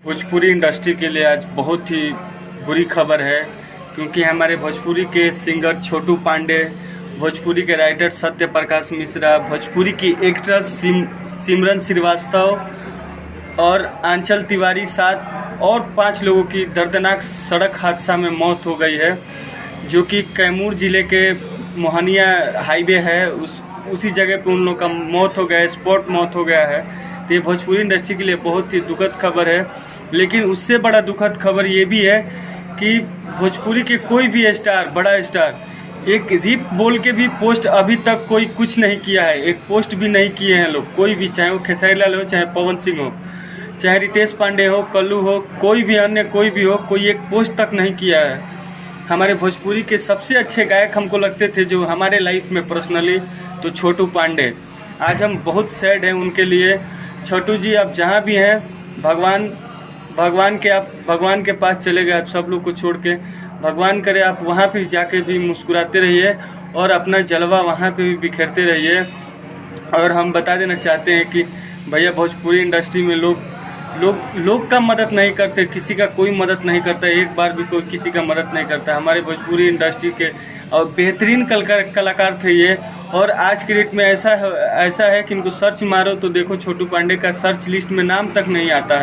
Bhojpuri industry के लिए आज बहुत ही बुरी खबर है, क्योंकि हमारे भोजपुरी के सिंगर छोटू पांडे, भोजपुरी के राइटर सत्य प्रकाश मिश्रा, भोजपुरी की एक्ट्रेस सिमरन श्रीवास्तव और आंचल तिवारी साथ और 5 लोगों की दर्दनाक सड़क हादसा में मौत हो गई है, जो कि कैमूर जिले के मोहनिया हाईवे है। उसी जगह पे उन लोगों का मौत हो गया है, स्पॉट मौत हो गया है। तो ये भोजपुरी इंडस्ट्री के लिए बहुत ही दुखद खबर है। लेकिन उससे बड़ा दुखद खबर ये भी है कि भोजपुरी के कोई भी स्टार, बड़ा स्टार, एक रिप बोल के भी पोस्ट अभी तक कोई कुछ नहीं किया है। एक पोस्ट भी नहीं किए हैं लोग, कोई भी, चाहे वो खेसारी लाल हो, चाहे पवन सिंह हो, चाहे रितेश पांडे हो, कल्लू हो, कोई भी अन्य कोई भी हो, कोई एक पोस्ट तक नहीं किया है। हमारे भोजपुरी के सबसे अच्छे गायक हमको लगते थे जो हमारे लाइफ में पर्सनली, तो छोटू पांडे। आज हम बहुत सैड हैं उनके लिए। छोटू जी, आप जहाँ भी हैं, भगवान के पास चले गए आप सब लोग को छोड़ के। भगवान करे आप वहाँ पे जाके भी मुस्कुराते रहिए और अपना जलवा वहाँ पे भी बिखेरते रहिए। और हम बता देना चाहते हैं कि भैया, भोजपुरी इंडस्ट्री में लोग का मदद नहीं करते, किसी का कोई मदद नहीं करता, एक बार भी कोई किसी का मदद नहीं करता। हमारे भोजपुरी इंडस्ट्री के और बेहतरीन कलाकार थे ये। और आज के डेट में ऐसा है कि इनको सर्च मारो तो देखो छोटू पांडे का सर्च लिस्ट में नाम तक नहीं आता है।